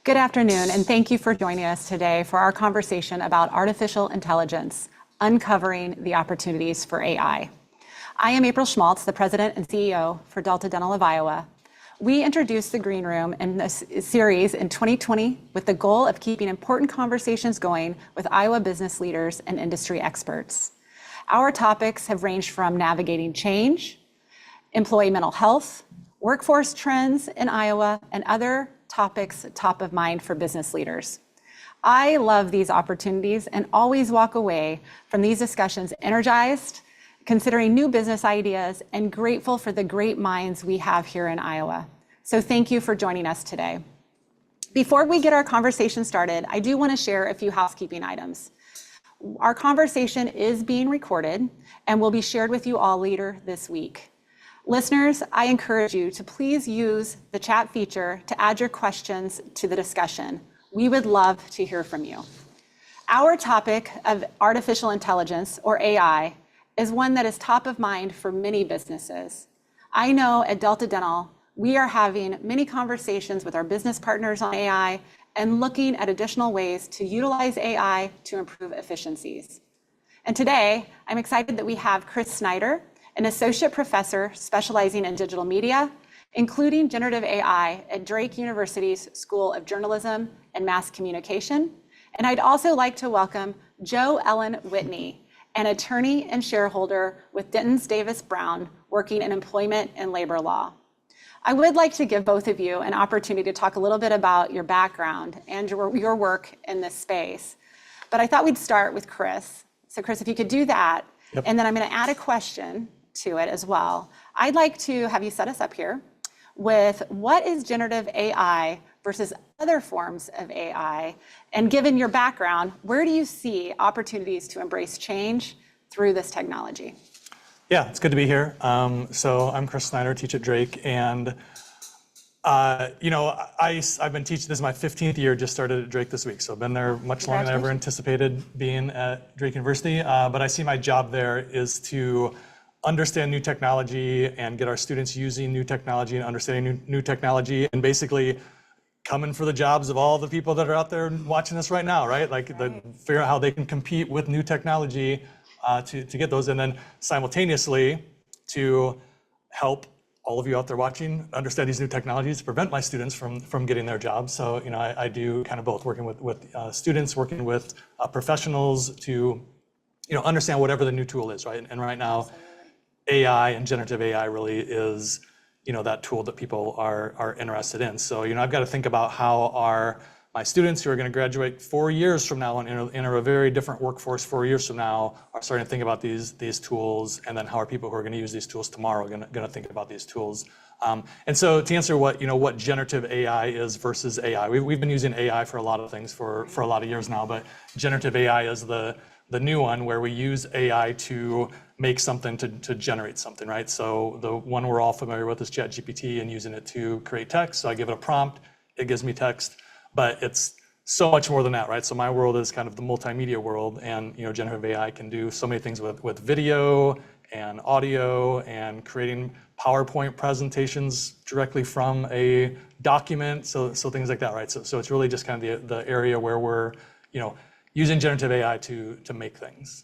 Good afternoon, and thank you for joining us today for our conversation about artificial intelligence, uncovering the opportunities for AI. I am April Schmaltz, the President and CEO for Delta Dental of Iowa. We introduced the Green Room in this series in 2020 with the goal of keeping important conversations going with Iowa business leaders and industry experts. Our topics have ranged from navigating change, employee mental health, workforce trends in Iowa, and other topics top of mind for business leaders. I love these opportunities and always walk away from these discussions energized, considering new business ideas, and grateful for the great minds we have here in Iowa. So thank you for joining us today. Before we get our conversation started, I do want to share a few housekeeping items. Our conversation is being recorded and will be shared with you all later this week. Listeners, I encourage you to please use the chat feature to add your questions to the discussion. We would love to hear from you. Our topic of artificial intelligence, or AI, is one that is top of mind for many businesses. I know at Delta Dental, we are having many conversations with our business partners on AI and looking at additional ways to utilize AI to improve efficiencies. And today, I'm excited that we have Chris Snider, an associate professor specializing in digital media, including generative AI at Drake University's School of Journalism and Mass Communication. And I'd also like to welcome Jo Ellen Whitney, an attorney and shareholder with Dentons Davis Brown, working in employment and labor law. I would like to give both of you an opportunity to talk a little bit about your background and your work in this space. But I thought we'd start with Chris. So Chris, if you could do that, Yep. And then I'm going to add a question to it as well. I'd like to have you set us up here with what is generative AI versus other forms of AI? And given your background, where do you see opportunities to embrace change through this technology? Yeah, it's good to be here. So I'm Chris Snider, teach at Drake, and I've been teaching. This is my 15th year. Just started at Drake this week, so I've been there much longer than I ever anticipated being at Drake University. But I see my job there is to understand new technology and get our students using new technology and understanding new technology, and basically coming for the jobs of all the people that are out there watching this right now, right? Figure out how they can compete with new technology to get those, and then simultaneously to help all of you out there watching understand these new technologies to prevent my students from getting their jobs. So I do kind of both, working with students, working with professionals to understand whatever the new tool is, right? And right now, AI and generative AI really is that tool that people are interested in. So I've got to think about how my students who are going to graduate 4 years from now and enter a very different workforce 4 years from now are starting to think about these tools, and then how are people who are going to use these tools tomorrow going to think about these tools. And so to answer what generative AI is versus AI, we've been using AI for a lot of things for a lot of years now, but generative AI is the new one where we use AI to make something to generate something, right? So the one we're all familiar with is ChatGPT, and using it to create text. So I give it a prompt, it gives me text, but it's so much more than that, right? So my world is kind of the multimedia world, and generative AI can do so many things with video and audio and creating PowerPoint presentations directly from a document, so things like that, right? So it's really just kind of the area where we're using generative AI to make things.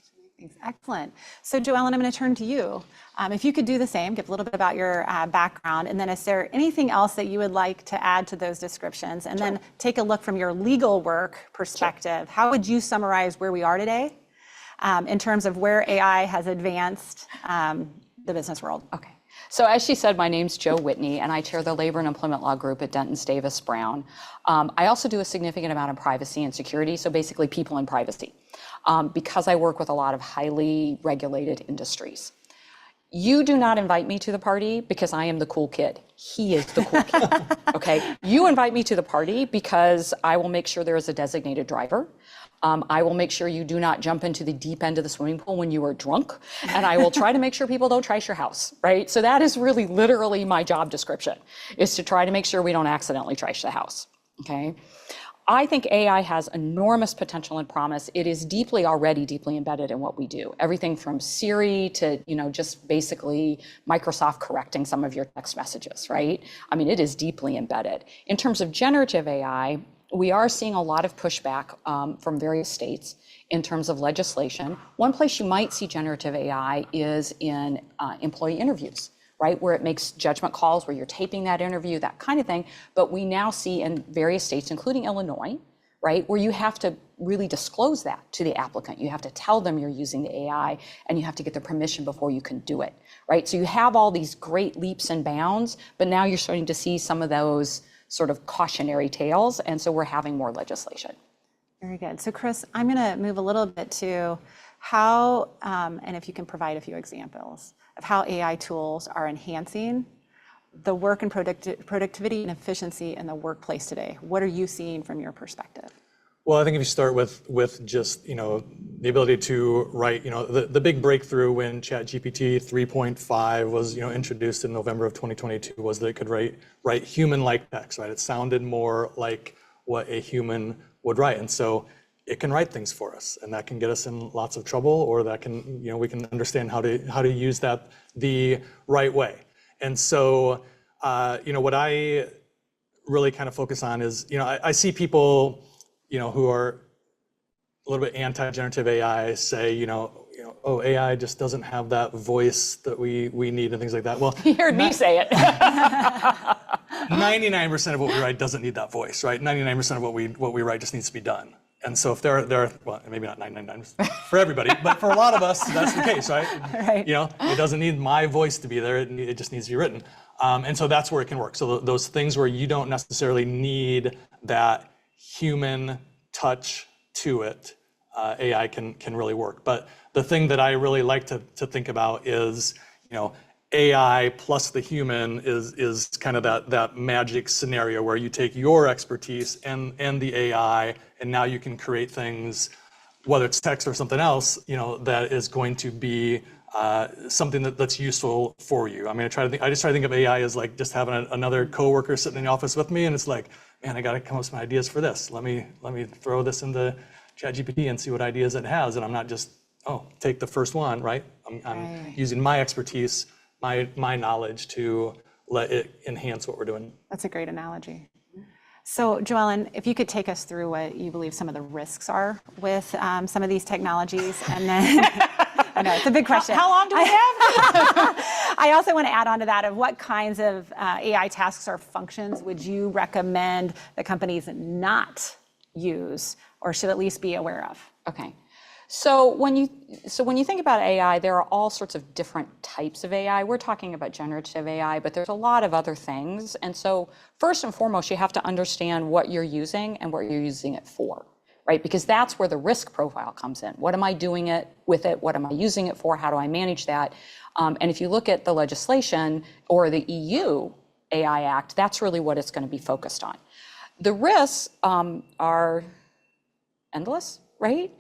Excellent. So Jo Ellen, I'm going to turn to you. If you could do the same, give a little bit about your background, and then is there anything else that you would like to add to those descriptions? And then take a look from your legal work perspective. How would you summarize where we are today in terms of where AI has advanced the business world? Okay. So as she said, my name's Jo Whitney, and I chair the Labor and Employment Law Group at Dentons Davis Brown. I also do a significant amount of privacy and security, so basically people and privacy, because I work with a lot of highly regulated industries. You do not invite me to the party because I am the cool kid. He is the cool kid, okay? You invite me to the party because I will make sure there is a designated driver. I will make sure you do not jump into the deep end of the swimming pool when you are drunk, and I will try to make sure people don't trash your house, right? So that is really literally my job description, is to try to make sure we don't accidentally trash the house, okay? I think AI has enormous potential and promise. It is already deeply embedded in what we do. Everything from Siri to, just basically Microsoft correcting some of your text messages, right? I mean, it is deeply embedded. In terms of generative AI, we are seeing a lot of pushback from various states in terms of legislation. One place you might see generative AI is in employee interviews, right? Where it makes judgment calls, where you're taping that interview, that kind of thing. But we now see in various states, including Illinois, right, where you have to really disclose that to the applicant. You have to tell them you're using the AI, and you have to get their permission before you can do it, right? So you have all these great leaps and bounds, but now you're starting to see some of those sort of cautionary tales, and so we're having more legislation. Very good. So Chris, I'm going to move a little bit to how, and if you can provide a few examples of how AI tools are enhancing the work and productivity and efficiency in the workplace today. What are you seeing from your perspective? Well, I think if you start with just, the ability to write, the big breakthrough when ChatGPT 3.5 was, introduced in November of 2022 was that it could write human-like text, right? It sounded more like what a human would write. And so it can write things for us, and that can get us in lots of trouble, or that can, we can understand how to use that the right way. And so, what I really kind of focus on is, I see people, who are a little bit anti-generative AI say, oh, AI just doesn't have that voice that we need and things like that. Well, You heard me say it. 99% of what we write doesn't need that voice, right? 99% of what we write just needs to be done. And so if there are, well, maybe not 99 for everybody, but for a lot of us, that's the case, right? Right. It doesn't need my voice to be there. It just needs to be written. And so that's where it can work. So those things where you don't necessarily need that human touch to it, AI can really work. But the thing that I really like to think about is, AI plus the human is kind of that magic scenario where you take your expertise and the AI, and now you can create things, whether it's text or something else, that is going to be something that's useful for you. I mean, I just try to think of AI as like just having another coworker sitting in the office with me, and it's like, man, I got to come up with some ideas for this. Let me throw this into ChatGPT and see what ideas it has, and I'm not just take the first one, right? I'm using my expertise, my knowledge to let it enhance what we're doing. That's a great analogy. So Joellen, if you could take us through what you believe some of the risks are with some of these technologies, and then I know it's a big question. How long do we have? I also want to add on to that of what kinds of AI tasks or functions would you recommend that companies not use or should at least be aware of? Okay. So when you think about AI, there are all sorts of different types of AI. We're talking about generative AI, but there's a lot of other things. And so first and foremost, you have to understand what you're using and what you're using it for, right? Because that's where the risk profile comes in. What am I doing with it? What am I using it for? How do I manage that? And if you look at the legislation or the EU AI Act, that's really what it's going to be focused on. The risks are endless. Right?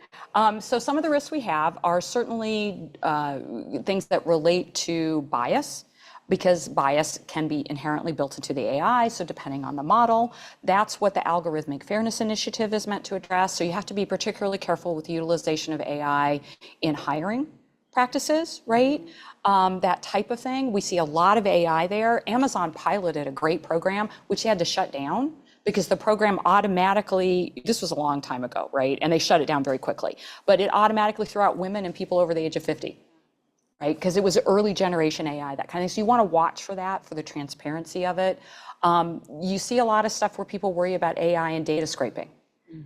So some of the risks we have are certainly things that relate to bias, because bias can be inherently built into the AI. So depending on the model, that's what the Algorithmic Fairness Initiative is meant to address. So you have to be particularly careful with the utilization of AI in hiring practices, right? That type of thing. We see a lot of AI there. Amazon piloted a great program, which they had to shut down, because the program automatically, this was a long time ago, right? And they shut it down very quickly. But it automatically threw out women and people over the age of 50, right? Because it was early generation AI, that kind of thing. So you want to watch for that, for the transparency of it. You see a lot of stuff where people worry about AI and data scraping,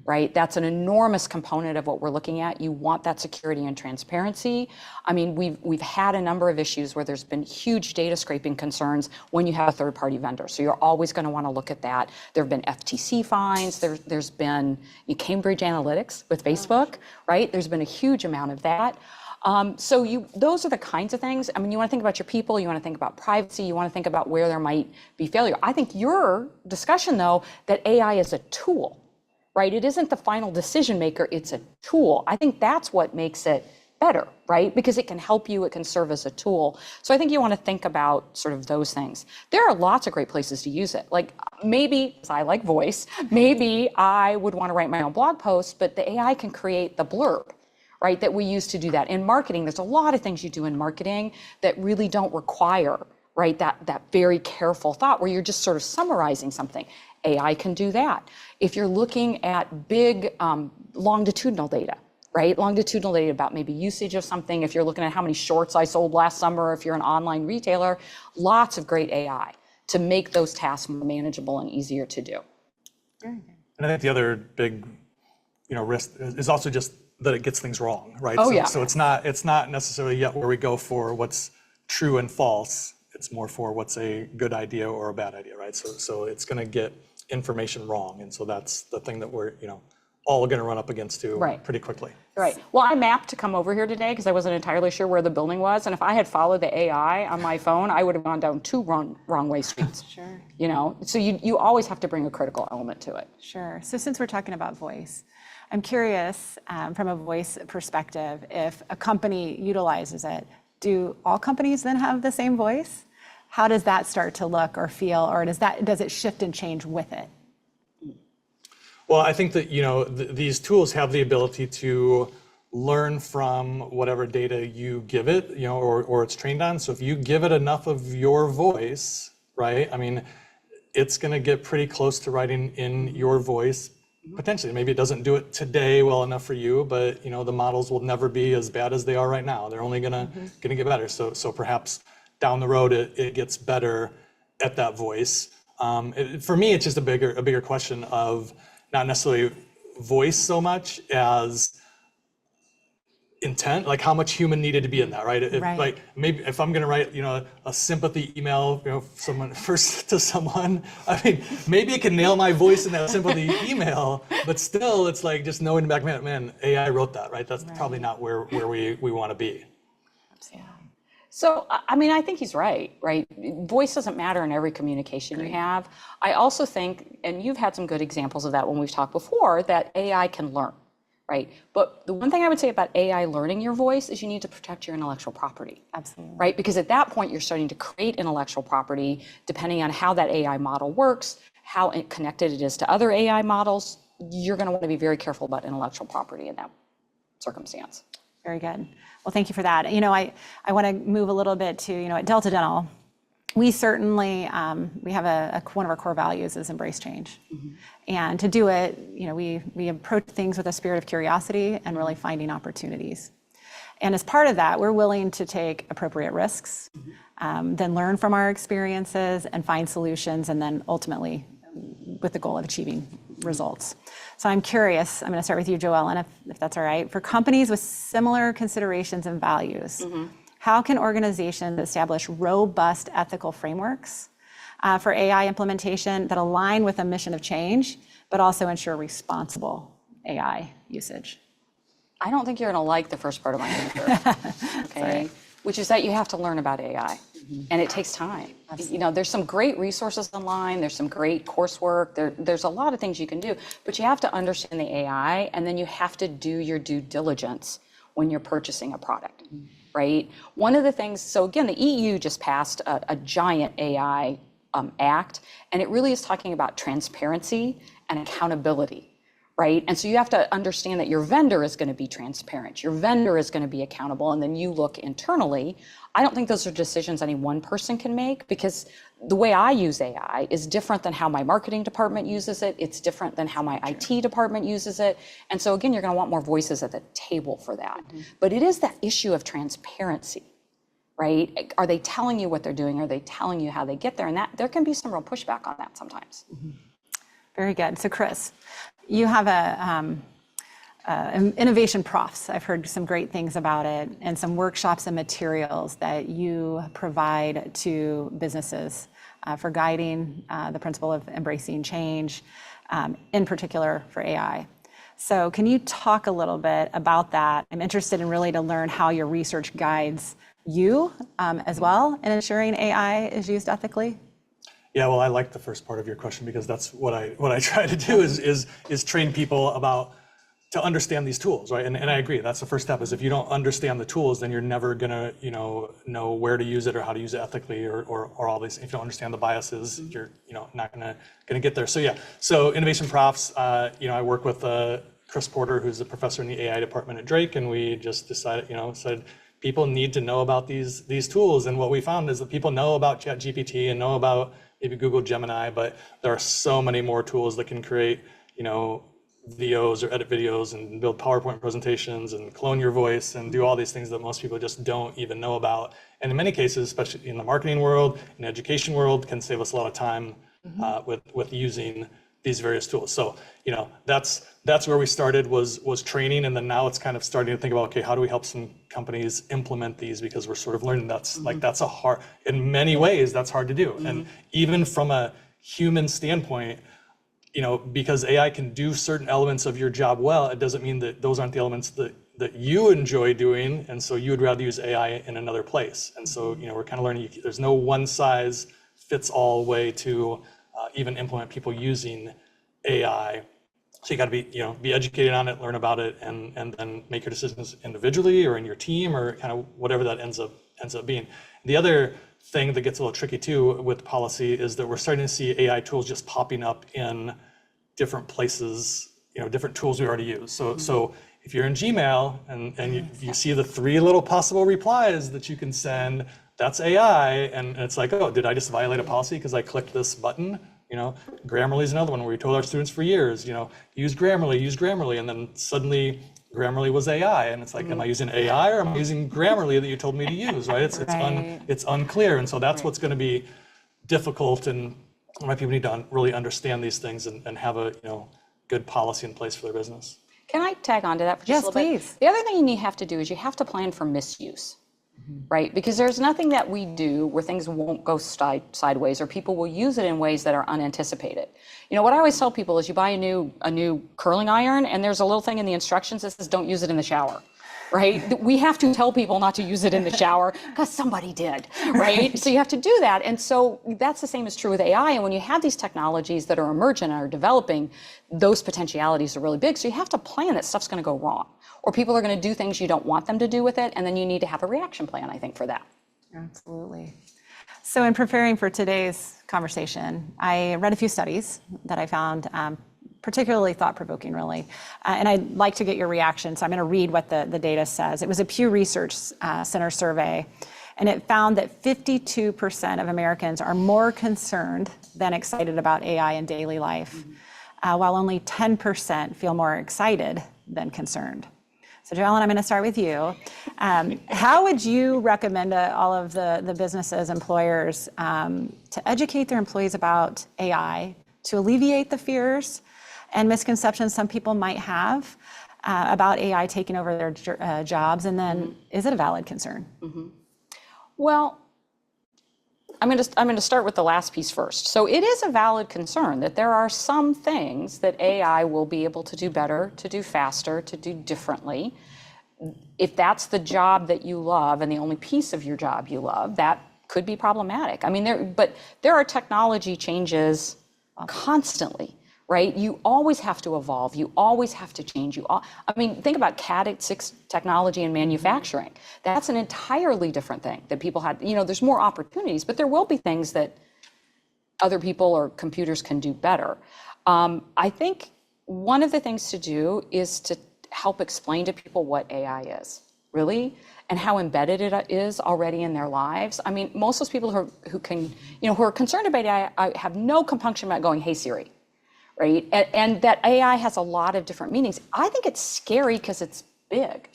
right? That's an enormous component of what we're looking at. You want that security and transparency. I mean, we've had a number of issues where there's been huge data scraping concerns when you have a third-party vendor. So you're always going to want to look at that. There have been FTC fines. There's been Cambridge Analytics with Facebook, right? There's been a huge amount of that. So those are the kinds of things. I mean, you want to think about your people, you want to think about privacy, you want to think about where there might be failure. I think your discussion, though, that AI is a tool, right? It isn't the final decision maker, it's a tool. I think that's what makes it better, right? Because it can help you, it can serve as a tool. So I think you want to think about sort of those things. There are lots of great places to use it. Like maybe, as I like voice, maybe I would want to write my own blog post, but the AI can create the blurb, right? That we use to do that. In marketing, there's a lot of things you do in marketing that really don't require, right? That very careful thought where you're just sort of summarizing something. AI can do that. If you're looking at big longitudinal data, right? Longitudinal data about maybe usage of something. If you're looking at how many shorts I sold last summer, if you're an online retailer, lots of great AI to make those tasks more manageable and easier to do. And I think the other big, risk is also just that it gets things wrong, right? Oh, so, yeah. So it's not necessarily yet where we go for what's true and false. It's more for what's a good idea or a bad idea, right? So it's going to get information wrong, and so that's the thing that we're, all going to run up against too pretty quickly. Right. Well, I mapped to come over here today because I wasn't entirely sure where the building was. And if I had followed the AI on my phone, I would have gone down two wrong way streets. Sure. So you always have to bring a critical element to it. Sure. So since we're talking about voice, I'm curious from a voice perspective, if a company utilizes it, do all companies then have the same voice? How does that start to look or feel, or does it shift and change with it? Well, I think that, these tools have the ability to learn from whatever data you give it, or it's trained on. So if you give it enough of your voice, right? I mean, it's going to get pretty close to writing in your voice, potentially. Maybe it doesn't do it today well enough for you, but, the models will never be as bad as they are right now. They're only going to get better. So perhaps down the road, it gets better at that voice. For me, it's just a bigger question of not necessarily voice so much as intent, like how much human needed to be in that, right? Like maybe if I'm going to write, a sympathy email, to someone, I mean, maybe it can nail my voice in that sympathy email, but still, it's like just knowing back, man, AI wrote that, right? That's probably not where we want to be. Yeah. So, I mean, I think he's right? Voice doesn't matter in every communication you have. I also think, and you've had some good examples of that when we've talked before, that AI can learn, right? But the one thing I would say about AI learning your voice is you need to protect your intellectual property. Absolutely. Right? Because at that point, you're starting to create intellectual property, depending on how that AI model works, how connected it is to other AI models. You're going to want to be very careful about intellectual property in that circumstance. Very good. Well, thank you for that. I want to move a little bit to, at Delta Dental, we certainly, we have one of our core values is embrace change. And to do it, we approach things with a spirit of curiosity and really finding opportunities. And as part of that, we're willing to take appropriate risks, then learn from our experiences and find solutions, and then ultimately with the goal of achieving results. So I'm curious, I'm going to start with you, Joellen, if that's all right. For companies with similar considerations and values, how can organizations establish robust ethical frameworks for AI implementation that align with a mission of change, but also ensure responsible AI usage? I don't think you're going to like the first part of my answer, okay? Which is that you have to learn about AI, and it takes time. There's some great resources online, there's some great coursework, there's a lot of things you can do, but you have to understand the AI, and then you have to do your due diligence when you're purchasing a product, right? One of the things, so again, the EU just passed a giant AI act, and it really is talking about transparency and accountability. Right? And so you have to understand that your vendor is going to be transparent, your vendor is going to be accountable, and then you look internally. I don't think those are decisions any one person can make, because the way I use AI is different than how my marketing department uses it. It's different than how my IT department uses it. And so again, you're going to want more voices at the table for that. But it is that issue of transparency, right? Are they telling you what they're doing? Are they telling you how they get there? And that there can be some real pushback on that sometimes. Very good. So Chris, you have innovation profs. I've heard some great things about it, and some workshops and materials that you provide to businesses for guiding the principle of embracing change, in particular for AI. So can you talk a little bit about that? I'm interested in really to learn how your research guides you as well in ensuring AI is used ethically. Yeah, well, I like the first part of your question, because that's what I try to do is train people to understand these tools, right? And I agree, that's the first step. Is if you don't understand the tools, then you're never gonna know where to use it or how to use it ethically or all these. If you don't understand the biases, you're not gonna get there. So yeah, so innovation profs. I work with Chris Porter, who's a professor in the AI department at Drake, and we just decided, said people need to know about these tools. And what we found is that people know about ChatGPT and know about maybe Google Gemini, but there are so many more tools that can create, VOs or edit videos and build PowerPoint presentations and clone your voice and do all these things that most people just don't even know about. And in many cases, especially in the marketing world, in the education world, can save us a lot of time with using these various tools. So, that's where we started was training, and then now it's kind of starting to think about, okay, how do we help some companies implement these, because we're sort of learning that's a hard, in many ways, that's hard to do. And even from a human standpoint, because AI can do certain elements of your job well, it doesn't mean that those aren't the elements that you enjoy doing, and so you would rather use AI in another place. And so, we're kind of learning there's no one size fits all way to even implement people using AI. So you got to be educated on it, learn about it, and then make your decisions individually or in your team or kind of whatever that ends up being. The other thing that gets a little tricky too with policy is that we're starting to see AI tools just popping up in different places, different tools we already use. So if you're in Gmail and you see the 3 little possible replies that you can send, that's AI, and it's like, oh, did I just violate a policy because I clicked this button? Grammarly is another one where we told our students for years, use Grammarly, and then suddenly Grammarly was AI, and it's like, am I using AI or am I using Grammarly that you told me to use, right? It's unclear, and so that's what's going to be difficult, and why people need to really understand these things and have a good policy in place for their business. Can I tag on to that for just a little bit? Yes, please. The other thing you have to do is you have to plan for misuse. Right? Because there's nothing that we do where things won't go sideways, or people will use it in ways that are unanticipated. What I always tell people is you buy a new curling iron, and there's a little thing in the instructions that says don't use it in the shower. Right? We have to tell people not to use it in the shower because somebody did, right? So you have to do that. And so that's the same is true with AI. And when you have these technologies that are emergent and are developing, those potentialities are really big. So you have to plan that stuff's going to go wrong, or people are going to do things you don't want them to do with it. And then you need to have a reaction plan, I think, for that. Absolutely. So in preparing for today's conversation, I read a few studies that I found particularly thought-provoking, really. And I'd like to get your reaction, so I'm going to read what the data says. It was a Pew Research Center survey, and it found that 52% of Americans are more concerned than excited about AI in daily life, while only 10% feel more excited than concerned. So Joellen, I'm going to start with you. How would you recommend all of the businesses, employers, to educate their employees about AI, to alleviate the fears and misconceptions some people might have about AI taking over their jobs, and then is it a valid concern? Well, I'm going to start with the last piece first. So it is a valid concern that there are some things that AI will be able to do better, to do faster, to do differently. If that's the job that you love and the only piece of your job you love, that could be problematic. But there are technology changes constantly. Right? You always have to evolve. You always have to change. Think about Cat 6 technology in manufacturing. That's an entirely different thing that people had. There's more opportunities, but there will be things that other people or computers can do better. I think one of the things to do is to help explain to people what AI is, really, and how embedded it is already in their lives. Most of those people who are concerned about AI have no compunction about going, "Hey Siri." Right? And that AI has a lot of different meanings. I think it's scary because it's big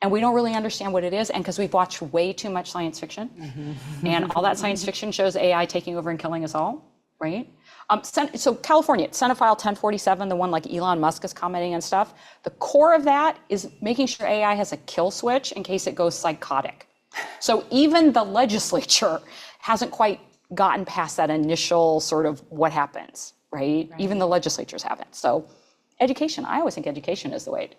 and we don't really understand what it is, and because we've watched way too much science fiction. And all that science fiction shows AI taking over and killing us all, right? So California, Senate File 1047, the one like Elon Musk is commenting and stuff, the core of that is making sure AI has a kill switch in case it goes psychotic. So even the legislature hasn't quite gotten past that initial sort of what happens. Right? Even the legislatures haven't. So education, I always think education is the way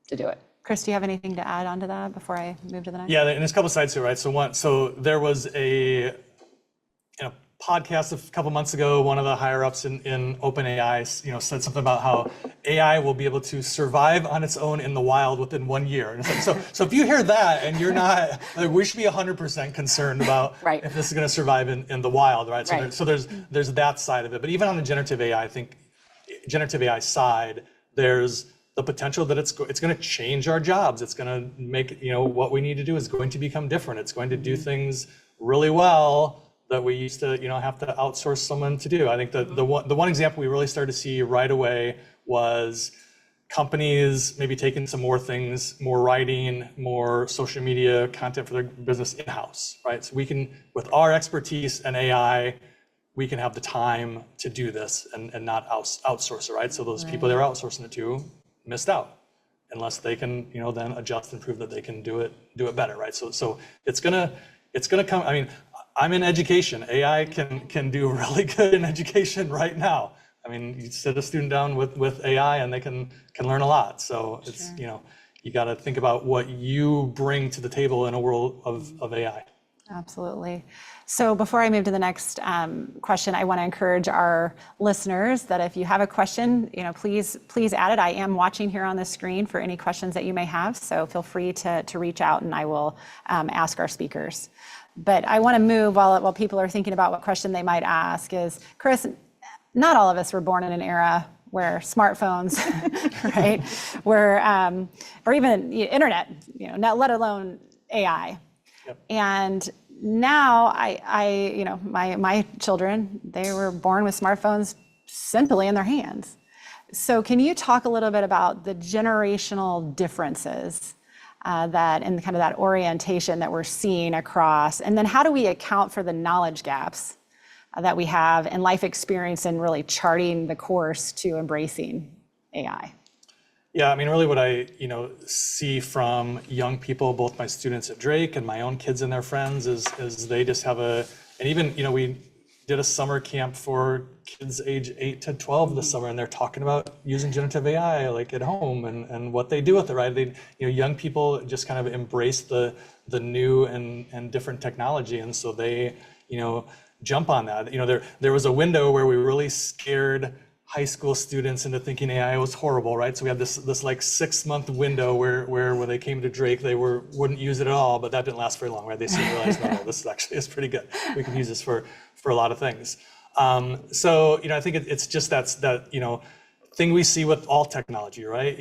to do it. Chris, do you have anything to add on to that before I move to the next? Yeah, and there's a couple sides to it, right? So there was a podcast a couple months ago, one of the higher ups in OpenAI, said something about how AI will be able to survive on its own in the wild within 1 year. And it's like, so if you hear that and you're not, we should be 100% concerned about if this is going to survive in the wild, right? So there's that side of it. But even on the generative AI, I think generative AI side, there's the potential that it's going to change our jobs. It's going to make what we need to do is going to become different. It's going to do things really well that we used to, have to outsource someone to do. I think the one example we really started to see right away was companies maybe taking some more things, more writing, more social media content for their business in-house, right? So we can, with our expertise and AI, we can have the time to do this and not outsource it, right? So those people they're outsourcing it to missed out, unless they can, then adjust and prove that they can do it better, right? So it's gonna come. I mean, I'm in education. AI can do really good in education right now. I mean, you sit a student down with AI and they can learn a lot. So it's, you got to think about what you bring to the table in a world of AI. Absolutely. So before I move to the next question, I want to encourage our listeners that if you have a question, please add it. I am watching here on the screen for any questions that you may have. So feel free to reach out and I will ask our speakers. But I want to move while people are thinking about what question they might ask is, Chris, not all of us were born in an era where smartphones, right, or even the internet, not let alone AI. Yep. And now my children, they were born with smartphones simply in their hands. So can you talk a little bit about the generational differences that and kind of that orientation that we're seeing across, and then how do we account for the knowledge gaps that we have in life experience and really charting the course to embracing AI? Yeah, I mean, really what I, see from young people, both my students at Drake and my own kids and their friends is they just have and even, we did a summer camp for kids age 8 to 12 this summer, and they're talking about using generative AI like at home and what they do with it, right? They, young people just kind of embrace the new and different technology. And so they, jump on that. There was a window where we really scared high school students into thinking AI was horrible, right? So we had this like 6-month window where when they came to Drake, they wouldn't use it at all, but that didn't last very long, right? They soon realized, no, this is pretty good. We can use this for a lot of things. So, I think it's just that thing we see with all technology, right?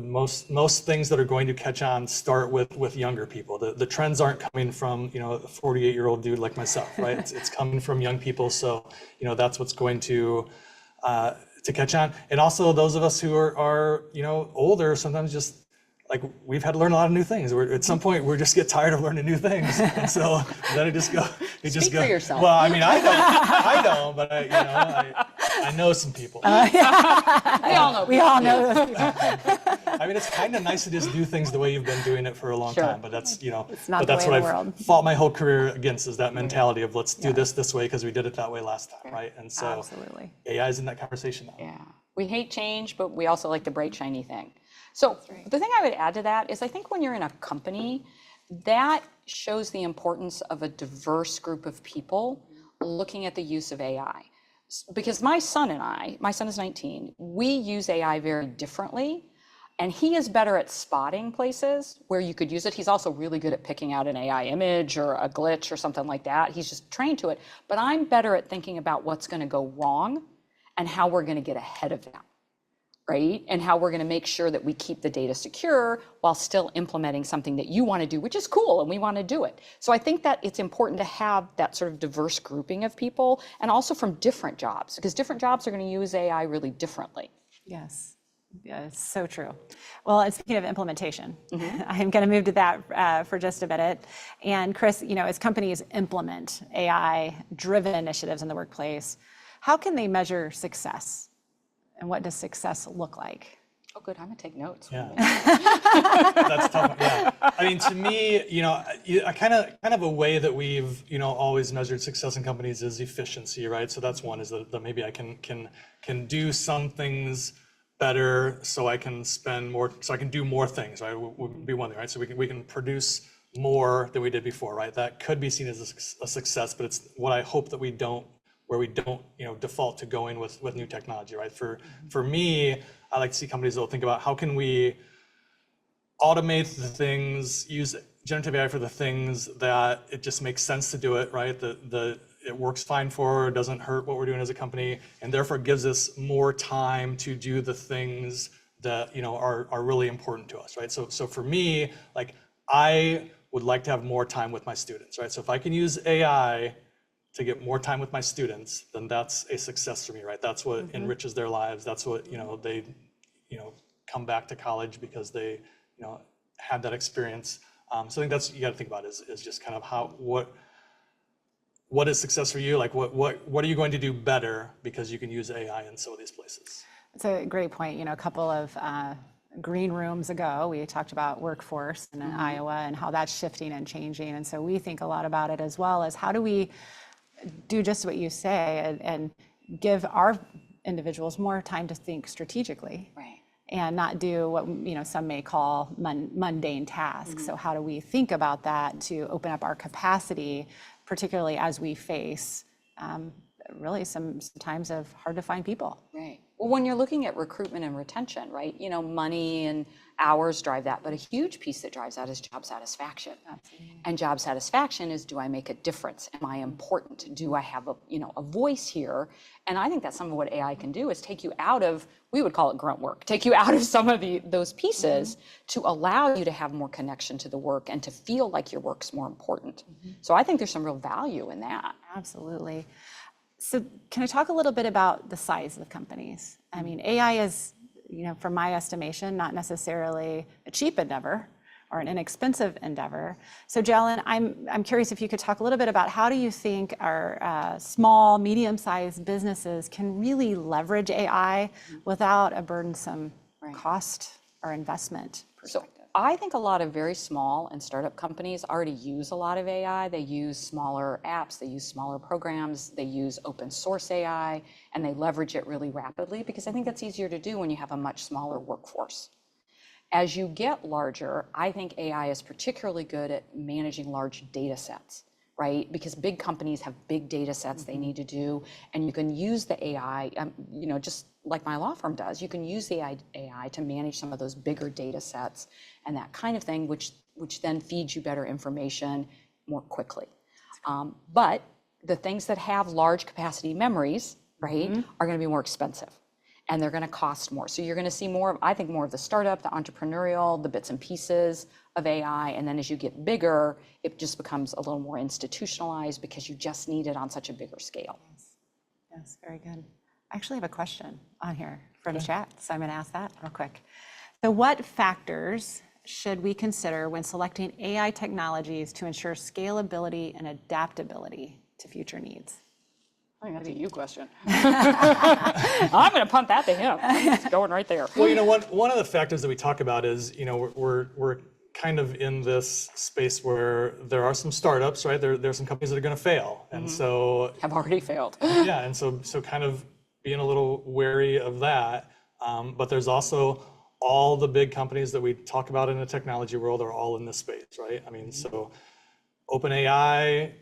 Most things that are going to catch on start with younger people. The trends aren't coming from, a 48-year-old dude like myself, right? It's coming from young people. So, that's what's going to catch on. And also those of us who are older, sometimes just like we've had to learn a lot of new things. At some point we just get tired of learning new things. And so then Speak for yourself. Well, I mean, I don't, but I know some people. We all know those people. I mean, it's kind of nice to just do things the way you've been doing it for a long time, but that's, it's not but the that's way what of the I've world. fought my whole career against, is that mentality of let's do this way because we did it that way last time, right? And so Absolutely. AI is in that conversation now. Yeah, we hate change, but we also like the bright, shiny thing. So the thing I would add to that is I think when you're in a company, that shows the importance of a diverse group of people looking at the use of AI. Because my son is 19, we use AI very differently, and he is better at spotting places where you could use it. He's also really good at picking out an AI image or a glitch or something like that. He's just trained to it. But I'm better at thinking about what's going to go wrong and how we're going to get ahead of that, right? And how we're going to make sure that we keep the data secure while still implementing something that you want to do, which is cool, and we want to do it. So I think that it's important to have that sort of diverse grouping of people, and also from different jobs, because different jobs are going to use AI really differently. Yes. Yeah, it's so true. Well, and speaking of implementation, I'm going to move to that for just a minute. And Chris, as companies implement AI-driven initiatives in the workplace, how can they measure success? And what does success look like? Oh, good. I'm going to take notes. Yeah. That's tough. Yeah. I mean, to me, a kind of a way that we've, always measured success in companies is efficiency, right? So that's one, is that maybe I can do some things better, so I can spend more, so I can do more things, right? Would be one thing, right? So we can produce more than we did before, right? That could be seen as a success, but it's what I hope that we don't default to going with new technology, right? For me, I like to see companies that will think about how can we automate the things, use generative AI for the things that it just makes sense to do it, right? It works fine for, doesn't hurt what we're doing as a company, and therefore gives us more time to do the things that are really important to us, right? So for me, like, I would like to have more time with my students, right? So if I can use AI to get more time with my students, then that's a success for me, right? That's what enriches their lives. That's what, they, come back to college because they, had that experience. So I think that's, you got to think about is just kind of what is success for you? Like what are you going to do better because you can use AI in some of these places? It's a great point. A couple of green rooms ago, we talked about workforce in Iowa and how that's shifting and changing. And so we think a lot about it as well as how do we do just what you say and give our individuals more time to think strategically. Right. And not do what some may call mundane tasks. So how do we think about that to open up our capacity, particularly as we face really some times of hard to find people? Right. Well, when you're looking at recruitment and retention, right? Money and hours drive that, but a huge piece that drives that is job satisfaction. Absolutely. And job satisfaction is, do I make a difference? Am I important? Do I have a voice here? And I think that's some of what AI can do is take you out of, we would call it grunt work, take you out of some of those pieces to allow you to have more connection to the work and to feel like your work's more important. So I think there's some real value in that. Absolutely. So can I talk a little bit about the size of companies? I mean, AI is, from my estimation, not necessarily a cheap endeavor or an inexpensive endeavor. So Jalen, I'm curious if you could talk a little bit about how do you think our small, medium-sized businesses can really leverage AI without a burdensome cost or investment perspective? So I think a lot of very small and startup companies already use a lot of AI. They use smaller apps, they use smaller programs, they use open source AI, and they leverage it really rapidly because I think that's easier to do when you have a much smaller workforce. As you get larger, I think AI is particularly good at managing large data sets, right? Because big companies have big data sets they need to do, and you can use the AI, just like my law firm does, you can use the AI to manage some of those bigger data sets and that kind of thing, which then feeds you better information more quickly. But the things that have large capacity memories, right, are going to be more expensive. And they're going to cost more. So you're going to see more of the startup, the entrepreneurial, the bits and pieces of AI. And then as you get bigger, it just becomes a little more institutionalized because you just need it on such a bigger scale. Yes, very good. I actually have a question on here from chat, so I'm going to ask that real quick. So what factors should we consider when selecting AI technologies to ensure scalability and adaptability to future needs? I think that's a you question. I'm going to punt that to him. It's going right there. Well, one of the factors that we talk about is, we're kind of in this space where there are some startups, right? There's some companies that are going to fail, and so have already failed. yeah, and so kind of being a little wary of that. But there's also all the big companies that we talk about in the technology world are all in this space, right? I mean, so OpenAI,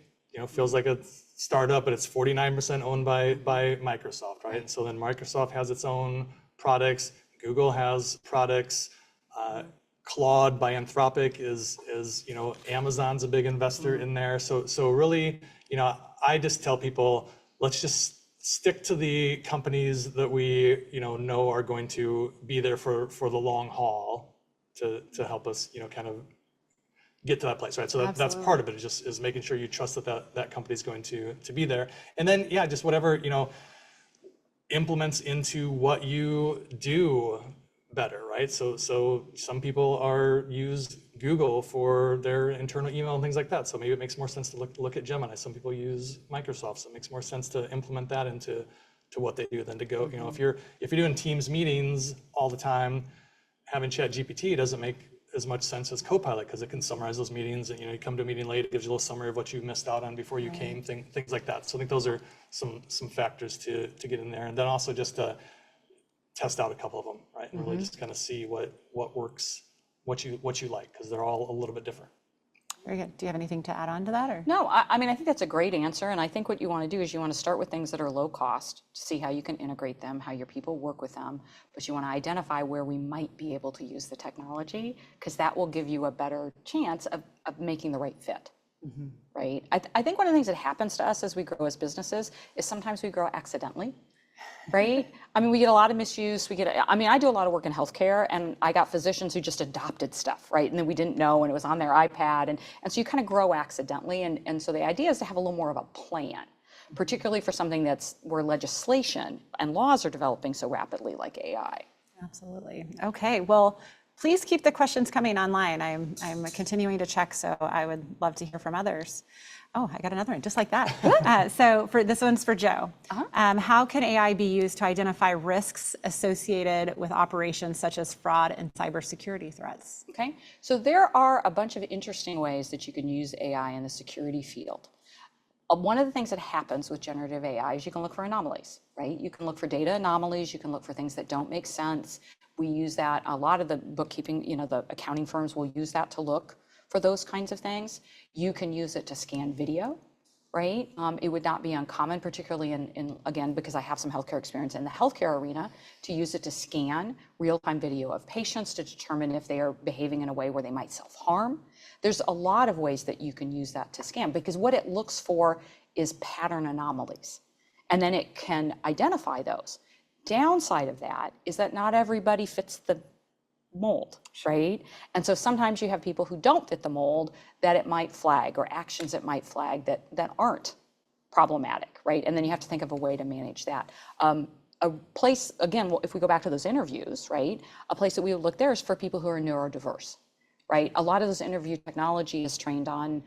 feels like a startup, but it's 49% owned by Microsoft, right? And so then Microsoft has its own products. Google has products. Claude by Anthropic is Amazon's a big investor in there. So really, I just tell people, let's just stick to the companies that we know are going to be there for the long haul to help us kind of get to that place, right? So that's part of it, is making sure you trust that company is going to be there. And then, just whatever, implements into what you do better, right? So some people use Google for their internal email and things like that. So maybe it makes more sense to look at Gemini. Some people use Microsoft, so it makes more sense to implement that into what they do than to go, if you're doing Teams meetings all the time, having ChatGPT doesn't make as much sense as Copilot because it can summarize those meetings, and you come to a meeting late, it gives you a little summary of what you missed out on before you came, things like that. So I think those are some factors to get in there, and then also just to test out a couple of them, right? And really just kind of see what works, what you like, because they're all a little bit different. Very good. Do you have anything to add on to that, or? No, I mean, I think that's a great answer. And I think what you want to do is you want to start with things that are low cost to see how you can integrate them, how your people work with them. But you want to identify where we might be able to use the technology, because that will give you a better chance of making the right fit, right? I think one of the things that happens to us as we grow as businesses is sometimes we grow accidentally. Right? I mean, we get a lot of misuse. I do a lot of work in healthcare, and I got physicians who just adopted stuff, right? And then we didn't know, and it was on their iPad. And so you kind of grow accidentally. And so the idea is to have a little more of a plan. particularly for something that's where legislation and laws are developing so rapidly like AI. Absolutely. Okay, well, please keep the questions coming online. I'm continuing to check, so I would love to hear from others. Oh, I got another one, just like that. So for this one's for Joe. How can AI be used to identify risks associated with operations such as fraud and cybersecurity threats? Okay, so there are a bunch of interesting ways that you can use AI in the security field. One of the things that happens with generative AI is you can look for anomalies, right? You can look for data anomalies, you can look for things that don't make sense. We use that, a lot of the bookkeeping, the accounting firms will use that to look for those kinds of things. You can use it to scan video, right? It would not be uncommon, particularly again, because I have some healthcare experience in the healthcare arena, to use it to scan real-time video of patients to determine if they are behaving in a way where they might self-harm. There's a lot of ways that you can use that to scan, because what it looks for is pattern anomalies, and then it can identify those. Downside of that is that not everybody fits the mold, right? And so sometimes you have people who don't fit the mold that it might flag, or actions it might flag that aren't problematic, right? And then you have to think of a way to manage that. A place, again, if we go back to those interviews, right? A place that we would look there is for people who are neurodiverse, right? A lot of this interview technology is trained on,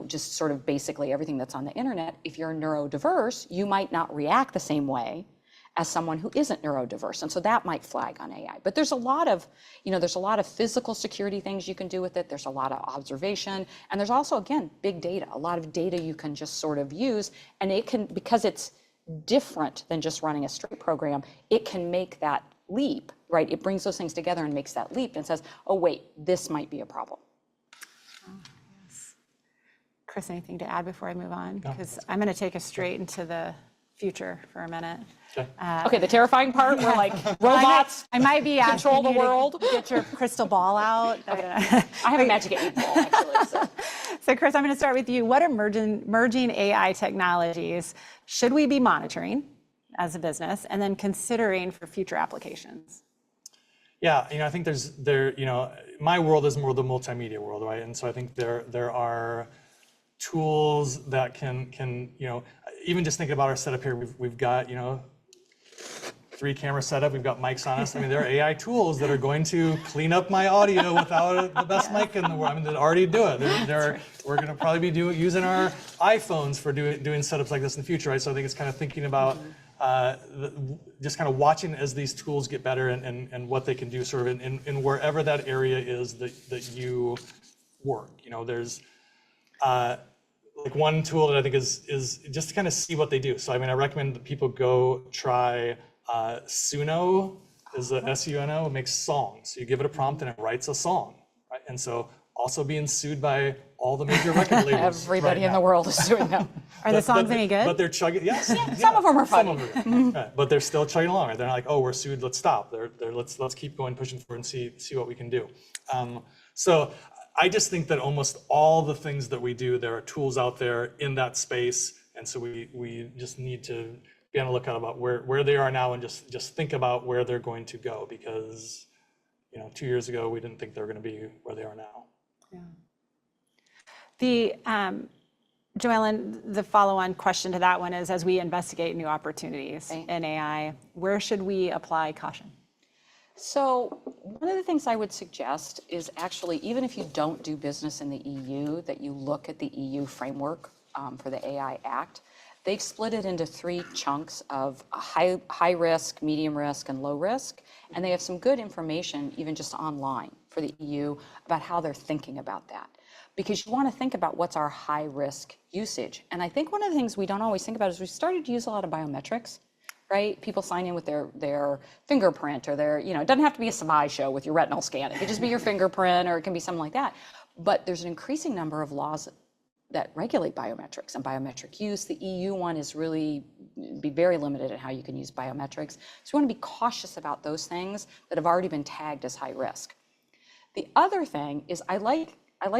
just sort of basically everything that's on the internet. If you're neurodiverse, you might not react the same way as someone who isn't neurodiverse. And so that might flag on AI. But there's a lot of, physical security things you can do with it. There's a lot of observation. And there's also, again, big data, a lot of data you can just sort of use. And it can, because it's different than just running a straight program, it can make that leap, right? It brings those things together and makes that leap and says, oh, wait, this might be a problem. Oh, yes. Chris, anything to add before I move on? No, Because I'm going to take us straight into the future for a minute. Okay. Okay, the terrifying part where like robots I might be asking control the you to world. get your crystal ball out. I have a magic 8-ball, actually. So. So Chris, I'm going to start with you. What emerging AI technologies should we be monitoring as a business and then considering for future applications? Yeah, I think my world is more the multimedia world, right? And so I think there are tools that can even just thinking about our setup here, we've got 3 camera setup, we've got mics on us. I mean, there are AI tools that are going to clean up my audio without the best mic in the world. I mean, they already do it. We're going to probably be using our iPhones for doing setups like this in the future, right? So I think it's kind of thinking about just kind of watching as these tools get better and what they can do sort of in wherever that area is that you work. There's like one tool that I think is just to kind of see what they do. So I mean, I recommend that people go try Suno, is a SUNO, it makes songs. So you give it a prompt and it writes a song, right? And so also being sued by all the major record labels. Everybody in the world is doing that. Are the songs any good? But they're chugging, yes. Some of them are funny. Some of them are, right. But they're still chugging along. Right? They're not like, oh, we're sued, let's stop. Let's keep going, pushing forward and see what we can do. So I just think that almost all the things that we do, there are tools out there in that space. And so we just need to be on the lookout about where they are now and just think about where they're going to go, because 2 years ago, we didn't think they were going to be where they are now. Yeah. Joellen, the follow-on question to that one is, as we investigate new opportunities in AI, where should we apply caution? So one of the things I would suggest is actually, even if you don't do business in the EU, that you look at the EU framework for the AI Act. They've split it into 3 chunks of high risk, medium risk, and low risk. And they have some good information, even just online for the EU, about how they're thinking about that. Because you want to think about what's our high risk usage. And I think one of the things we don't always think about is we've started to use a lot of biometrics, right? People sign in with their fingerprint or it doesn't have to be a Savage show with your retinal scan. It could just be your fingerprint, or it can be something like that. But there's an increasing number of laws that regulate biometrics and biometric use. The EU one is really be very limited in how you can use biometrics. So we want to be cautious about those things that have already been tagged as high risk. The other thing is I like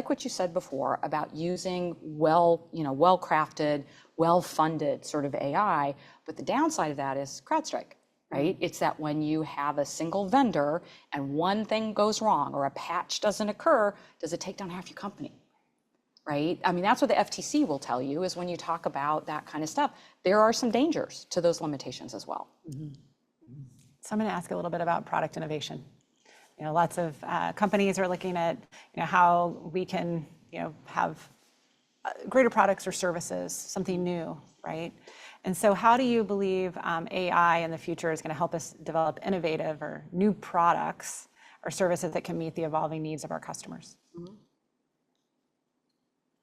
what you said before about using well-crafted, well-funded sort of AI, but the downside of that is CrowdStrike, right? It's that when you have a single vendor and one thing goes wrong or a patch doesn't occur, does it take down half your company? right? I mean, that's what the FTC will tell you is when you talk about that kind of stuff, there are some dangers to those limitations as well. So I'm going to ask a little bit about product innovation. Lots of companies are looking at, how we can, have greater products or services, something new, right? And so how do you believe AI in the future is going to help us develop innovative or new products or services that can meet the evolving needs of our customers?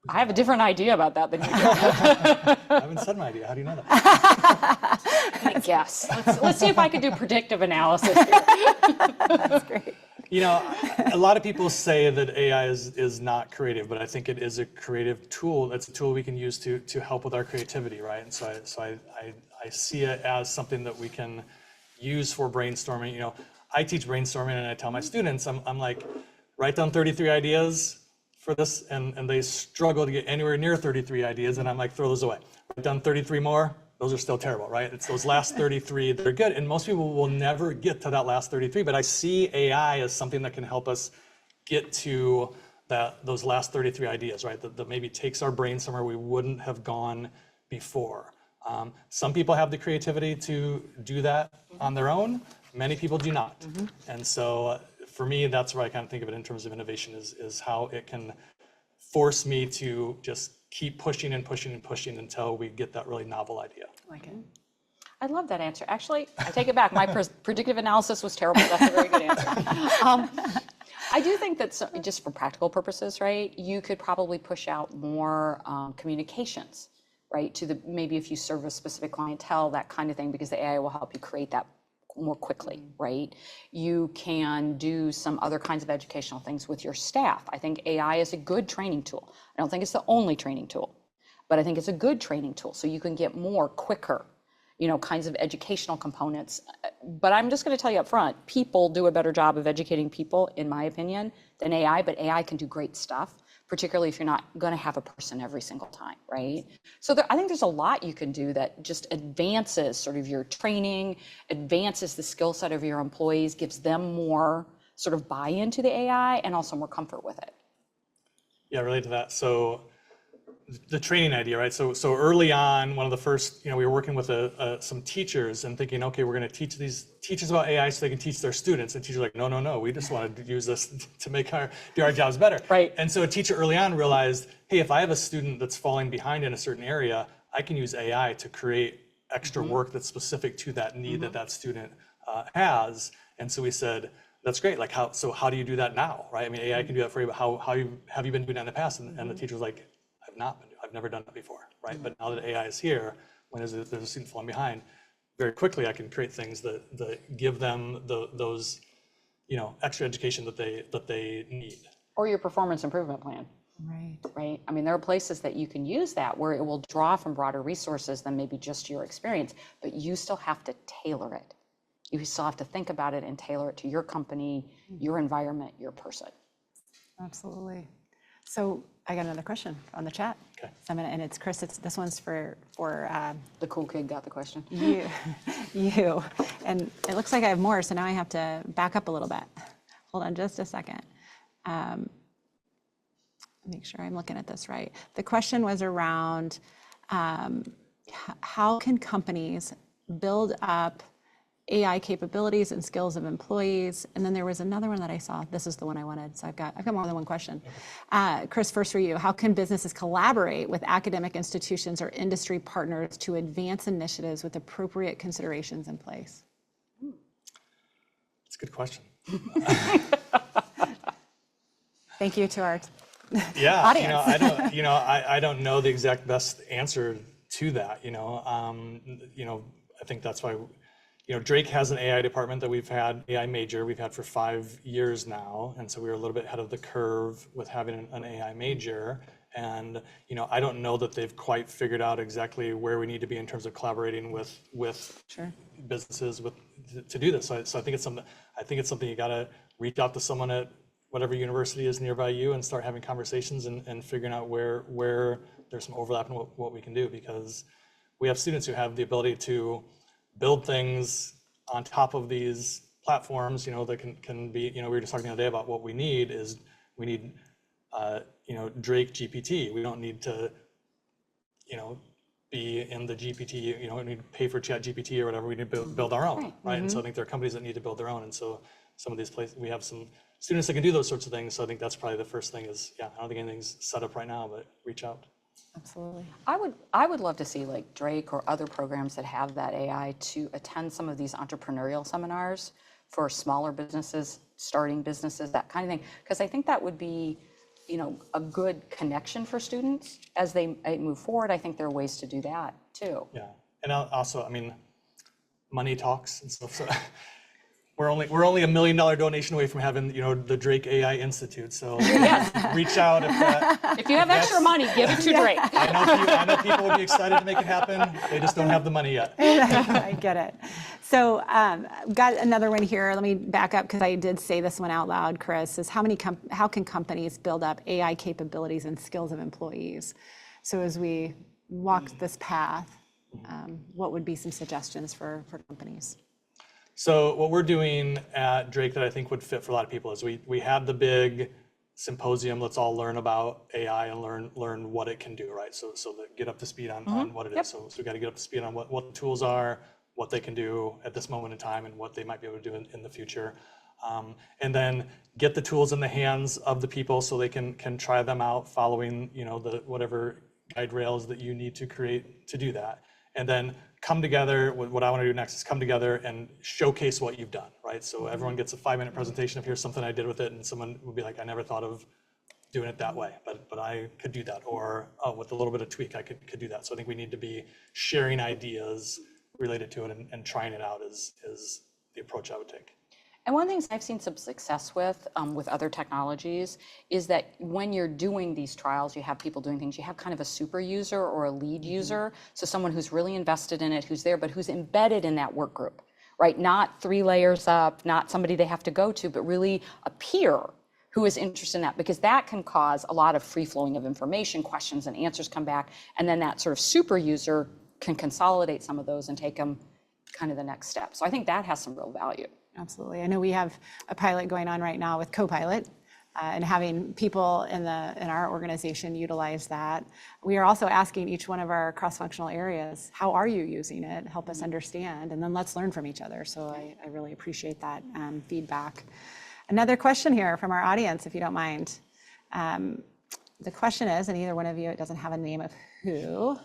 I have a different idea about that than you do. I haven't said my idea. How do you know that? I guess. Let's see if I can do predictive analysis here. That's great. A lot of people say that AI is not creative, but I think it is a creative tool. It's a tool we can use to help with our creativity, right? And so I see it as something that we can use for brainstorming. I teach brainstorming and I tell my students, I'm like, write down 33 ideas for this, and they struggle to get anywhere near 33 ideas, and I'm like, throw those away. Write down 33 more, those are still terrible, right? It's those last 33 that are good, and most people will never get to that last 33, but I see AI as something that can help us get to those last 33 ideas, right? That maybe takes our brain somewhere we wouldn't have gone before. Some people have the creativity to do that on their own, many people do not. And so for me, that's where I kind of think of it in terms of innovation is how it can force me to just keep pushing and pushing and pushing until we get that really novel idea. I like it. I love that answer. Actually, I take it back. My predictive analysis was terrible. That's a very good answer. I do think that just for practical purposes, right, you could probably push out more communications, right, to maybe if you serve a specific clientele, that kind of thing, because the AI will help you create that more quickly, right? You can do some other kinds of educational things with your staff. I think AI is a good training tool. I don't think it's the only training tool, but I think it's a good training tool so you can get more quicker, kinds of educational components. But I'm just going to tell you up front, people do a better job of educating people, in my opinion, than AI, but AI can do great stuff, particularly if you're not going to have a person every single time, right? So I think there's a lot you can do that just advances sort of your training, advances the skill set of your employees, gives them more sort of buy-in to the AI and also more comfort with it. Yeah, related to that. So the training idea, right? So early on, one of the first, we were working with some teachers and thinking, okay, we're going to teach these teachers about AI so they can teach their students. And teachers are like, no, we just want to use this to do our jobs better. Right. And so a teacher early on realized, hey, if I have a student that's falling behind in a certain area, I can use AI to create extra work that's specific to that need that student has. And so we said, that's great. Like how do you do that now, right? I mean, AI can do that for you, but how have you been doing that in the past? And the teacher was like, I've never done that before, right? But now that AI is here, when there's a student falling behind, very quickly I can create things that give them those, extra education that they need. Or your performance improvement plan. Right. I mean, there are places that you can use that where it will draw from broader resources than maybe just your experience, but you still have to tailor it. You still have to think about it and tailor it to your company, your environment, your person. Absolutely. So I got another question on the chat. Okay. So and it's Chris. This one's for The cool kid got the question. you, and it looks like I have more. So now I have to back up a little bit. Hold on, just a second. Make sure I'm looking at this right. The question was around how can companies build up AI capabilities and skills of employees. And then there was another one that I saw. This is the one I wanted. So I've got more than one question. Chris, first for you, how can businesses collaborate with academic institutions or industry partners to advance initiatives with appropriate considerations in place? That's a good question. Thank you to our Yeah, audience. I don't know the exact best answer to that. I think that's why. Drake has an AI department that we've had, AI major, we've had for 5 years now. And so we were a little bit ahead of the curve with having an AI major. And, I don't know that they've quite figured out exactly where we need to be in terms of collaborating with Sure. businesses to do this. So I think it's something you got to reach out to someone at whatever university is nearby you and start having conversations and figuring out where there's some overlap in what we can do, because we have students who have the ability to build things on top of these platforms, that can be, we were just talking the other day about what we need Drake GPT. We don't need to, be in the GPT, we need to pay for Chat GPT or whatever. We need to build our own, right? And so I think there are companies that need to build their own. And so some of these places, we have some students that can do those sorts of things. So I think that's probably the first thing is, I don't think anything's set up right now, but reach out. Absolutely. I would love to see like Drake or other programs that have that AI to attend some of these entrepreneurial seminars for smaller businesses, starting businesses, that kind of thing. Because I think that would be, a good connection for students as they move forward. I think there are ways to do that too. Yeah, and also, money talks and stuff. So we're only $1 million donation away from having, the Drake AI Institute. So reach out if you have extra money, give it to Drake. I know people would be excited to make it happen. They just don't have the money yet. I get it. So got another one here. Let me back up because I did say this one out loud, Chris, is how can companies build up AI capabilities and skills of employees? So as we walk this path, what would be some suggestions for companies? So what we're doing at Drake that I think would fit for a lot of people is we had the big symposium. Let's all learn about AI and learn what it can do, right? So that get up to speed on what it is. So we got to get up to speed on what the tools are, what they can do at this moment in time, and what they might be able to do in the future. And then get the tools in the hands of the people so they can try them out, following the whatever guide rails that you need to create to do that. And then come together. What I want to do next is come together and showcase what you've done, right? So everyone gets a 5-minute presentation of here's something I did with it, and someone would be like, I never thought of doing it that way, but I could do that, or with a little bit of tweak, I could do that. So I think we need to be sharing ideas related to it and trying it out is the approach I would take. And one of the things I've seen some success with other technologies is that when you're doing these trials, you have people doing things, you have kind of a super user or a lead user. So someone who's really invested in it, who's there, but who's embedded in that work group, right? Not 3 layers up, not somebody they have to go to, but really a peer who is interested in that, because that can cause a lot of free flowing of information, questions and answers come back. And then that sort of super user can consolidate some of those and take them kind of the next step. So I think that has some real value. Absolutely. I know we have a pilot going on right now with Copilot and having people in our organization utilize that. We are also asking each one of our cross-functional areas, how are you using it? Help us understand, and then let's learn from each other. So I really appreciate that feedback. Another question here from our audience, if you don't mind. The question is, and either one of you, it doesn't have a name of who,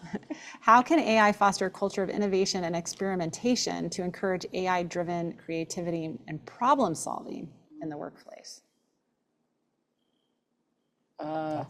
how can AI foster a culture of innovation and experimentation to encourage AI-driven creativity and problem solving in the workplace? You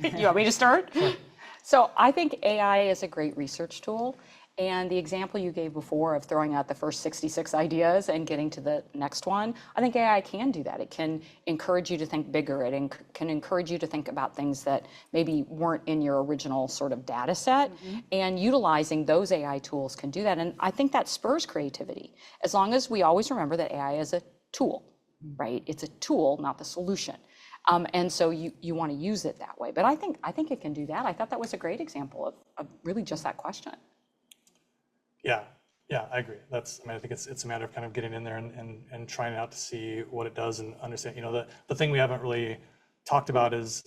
want me to start? Sure. So I think AI is a great research tool. And the example you gave before of throwing out the first 66 ideas and getting to the next one, I think AI can do that. It can encourage you to think bigger. It can encourage you to think about things that maybe weren't in your original sort of data set. And utilizing those AI tools can do that. And I think that spurs creativity, as long as we always remember that AI is a tool, right? It's a tool, not the solution. And so you want to use it that way. But I think it can do that. I thought that was a great example of really just that question. Yeah, I agree. I think it's a matter of kind of getting in there and trying out to see what it does and understand. The thing we haven't really talked about is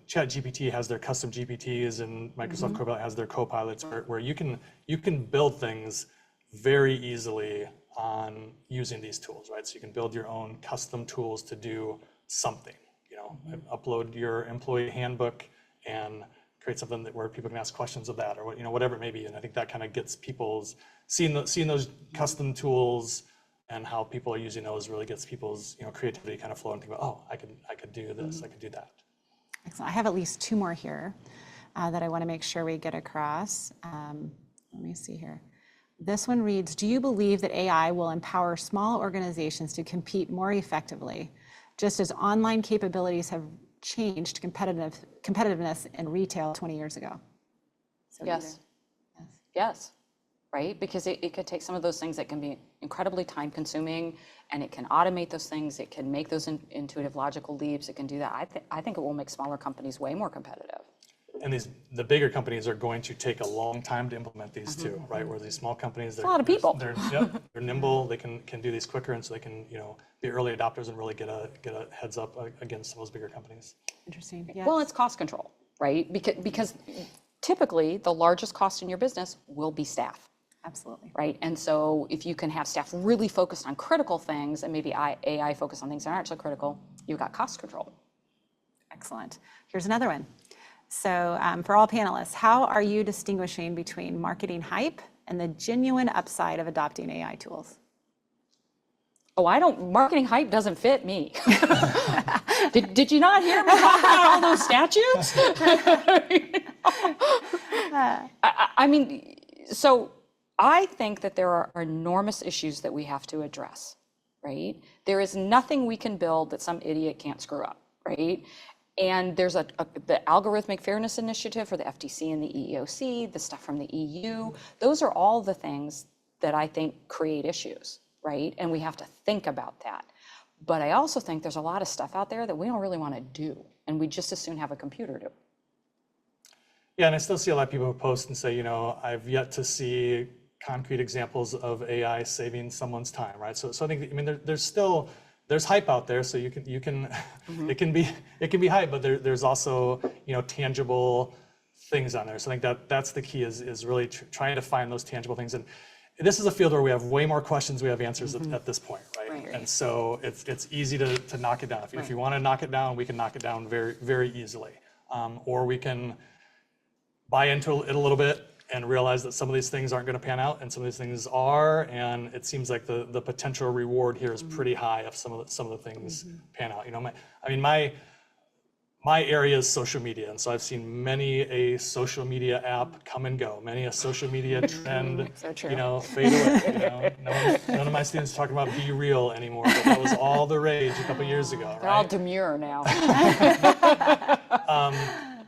Chat GPT has their custom GPTs and Microsoft Copilot has their Copilots where you can build things very easily on using these tools, right? So you can build your own custom tools to do something. Upload your employee handbook and create something where people can ask questions of that, or whatever it may be. And I think that kind of gets people's seeing those custom tools and how people are using those really gets people's creativity kind of flowing. Think about, oh, I could do this, I could do that. Excellent. I have at least 2 more here that I want to make sure we get across. Let me see here. This one reads, do you believe that AI will empower small organizations to compete more effectively, just as online capabilities have changed competitiveness in retail 20 years ago? So yes. Yes. Right? Because it could take some of those things that can be incredibly time consuming, and it can automate those things. It can make those intuitive logical leaps. It can do that. I think it will make smaller companies way more competitive. and the bigger companies are going to take a long time to implement these too, right? Where these small companies, a lot of people. They're nimble, they can do these quicker, and so they can, be early adopters and really get a heads up against some of those bigger companies. Interesting. Yeah. Well, it's cost control, right? Because typically the largest cost in your business will be staff. Absolutely. Right. And so if you can have staff really focused on critical things and maybe AI focused on things that aren't so critical, you've got cost control. Excellent. Here's another one. So for all panelists, how are you distinguishing between marketing hype and the genuine upside of adopting AI tools? Oh, marketing hype doesn't fit me. Did you not hear me talk about all those statutes? So I think that there are enormous issues that we have to address, right? There is nothing we can build that some idiot can't screw up, right? And there's the Algorithmic Fairness Initiative for the FTC and the EEOC, the stuff from the EU. Those are all the things that I think create issues, right? And we have to think about that. But I also think there's a lot of stuff out there that we don't really want to do, and we just as soon have a computer do. Yeah, and I still see a lot of people who post and say, I've yet to see concrete examples of AI saving someone's time, right? So I think, there's hype out there, so you can mm-hmm. it can be hype, but there's also tangible things on there. So I think that's the key is really trying to find those tangible things. And this is a field where we have way more questions we have answers mm-hmm. at this point, right? And so it's easy to knock it down. If you want to knock it down, we can knock it down very, very easily, or we can buy into it a little bit and realize that some of these things aren't going to pan out and some of these things are, and it seems like the potential reward here is pretty high if some of the things pan out. My area is social media, and so I've seen many a social media app come and go, many a social media trend, fade away. None of my students are talking about Be Real anymore, but that was all the rage a couple years ago. They're all demure now.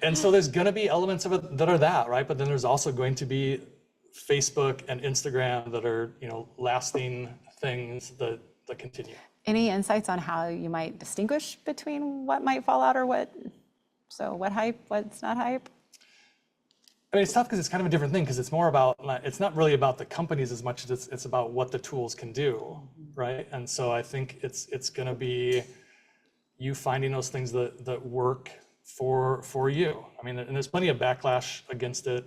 And so there's going to be elements of it that are that, right? But then there's also going to be Facebook and Instagram that are, lasting things that continue. Any insights on how you might distinguish between what might fall out or what hype, what's not hype? I mean, it's tough because it's kind of a different thing because it's not really about the companies as much as it's about what the tools can do, right? And so I think it's going to be you finding those things that work for you. I mean, and there's plenty of backlash against it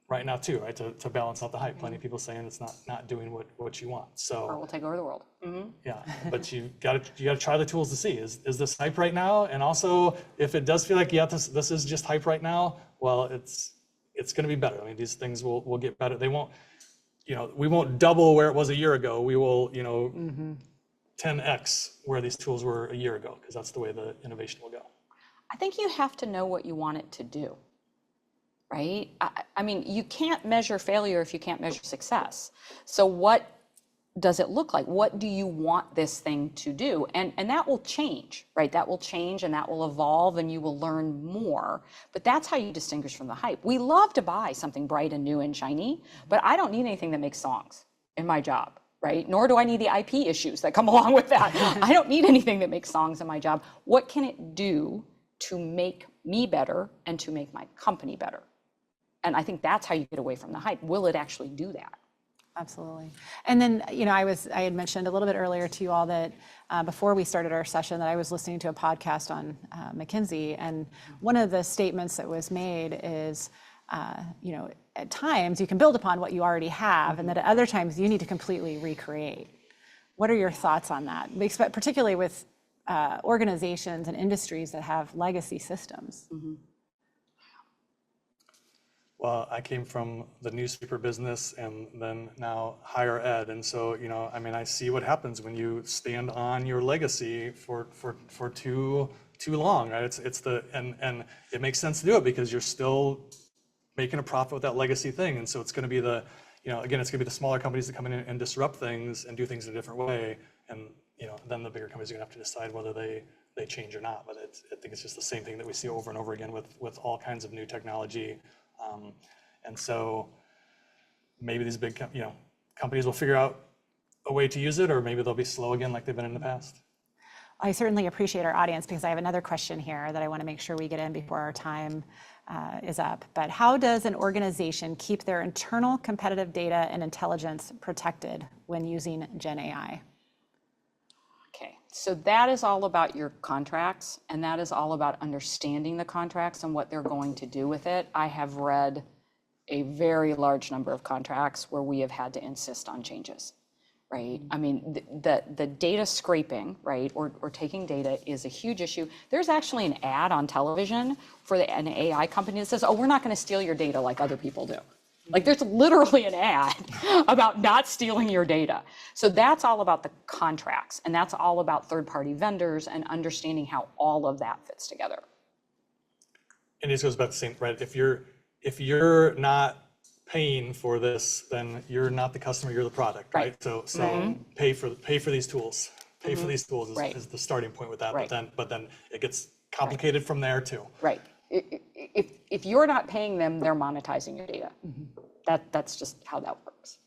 right now too, right? To balance out the hype. Plenty of people saying it's not doing what you want. So or we'll take over the world. Mm-hmm. Yeah, but you got to try the tools to see is this hype right now? And also, if it does feel like this is just hype right now, well, it's going to be better. I mean, these things will get better. They won't, we won't double where it was a year ago. We will, 10x where these tools were a year ago, because that's the way the innovation will go. I think you have to know what you want it to do, right? I mean, you can't measure failure if you can't measure success. So what does it look like? What do you want this thing to do? And that will change, right? That will change and that will evolve and you will learn more. But that's how you distinguish from the hype. We love to buy something bright and new and shiny, but I don't need anything that makes songs in my job, right? Nor do I need the IP issues that come along with that. I don't need anything that makes songs in my job. What can it do to make me better and to make my company better? And I think that's how you get away from the hype. Will it actually do that? Absolutely. And then, I had mentioned a little bit earlier to you all that before we started our session that I was listening to a podcast on McKinsey, and one of the statements that was made is, at times you can build upon what you already have, and that at other times you need to completely recreate. What are your thoughts on that? Particularly with organizations and industries that have legacy systems. Mm-hmm. Well, I came from the newspaper business and then now higher ed. And so, I see what happens when you stand on your legacy for too long, right? And it makes sense to do it because you're still making a profit with that legacy thing. And so it's going to be it's going to be the smaller companies that come in and disrupt things and do things in a different way. And then the bigger companies are going to have to decide whether they change or not. But I think it's just the same thing that we see over and over again with all kinds of new technology. And so maybe these big companies will figure out a way to use it, or maybe they'll be slow again like they've been in the past. I certainly appreciate our audience because I have another question here that I want to make sure we get in before our time is up. But how does an organization keep their internal competitive data and intelligence protected when using Gen AI? Okay, so that is all about your contracts, and that is all about understanding the contracts and what they're going to do with it. I have read a very large number of contracts where we have had to insist on changes, right? I mean, the data scraping, right, or taking data is a huge issue. There's actually an ad on television for an AI company that says, oh, we're not going to steal your data like other people do. Like there's literally an ad about not stealing your data. So that's all about the contracts, and that's all about third-party vendors and understanding how all of that fits together. And it goes back to the same, right? If you're not paying for this, then you're not the customer, you're the product, right? So pay for these tools. Pay for these tools is the starting point with that. Right. But then it gets complicated from there too. Right. If you're not paying them, they're monetizing your data. That's just how that works.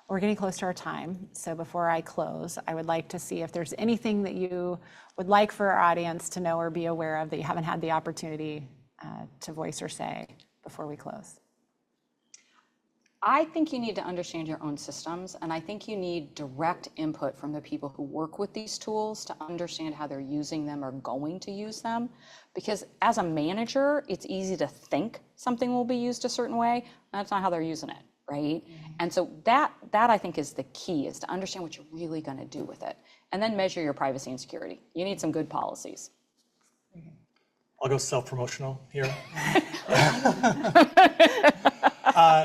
We're getting close to our time. So before I close, I would like to see if there's anything that you would like for our audience to know or be aware of that you haven't had the opportunity to voice or say before we close. I think you need to understand your own systems, and I think you need direct input from the people who work with these tools to understand how they're using them or going to use them. Because as a manager, it's easy to think something will be used a certain way. That's not how they're using it, right? And so that I think is the key, is to understand what you're really going to do with it, and then measure your privacy and security. You need some good policies. I'll go self-promotional here.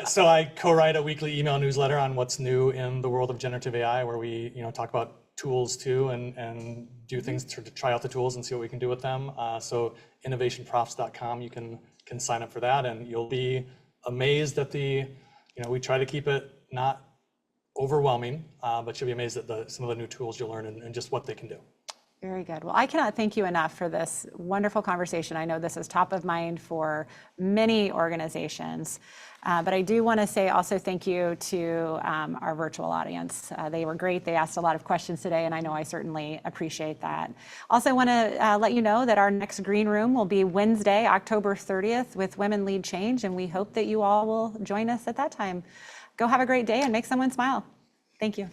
So I co-write a weekly email newsletter on what's new in the world of generative AI, where we talk about tools too, and do things to try out the tools and see what we can do with them. So innovationprofs.com, you can sign up for that, and you'll be amazed at we try to keep it not overwhelming, but you'll be amazed at some of the new tools you'll learn and just what they can do. Very good. Well, I cannot thank you enough for this wonderful conversation. I know this is top of mind for many organizations, but I do want to say also thank you to our virtual audience. They were great. They asked a lot of questions today, and I know I certainly appreciate that. Also want to let you know that our next Green Room will be Wednesday, October 30th with Women Lead Change, and we hope that you all will join us at that time. Go have a great day and make someone smile. Thank you.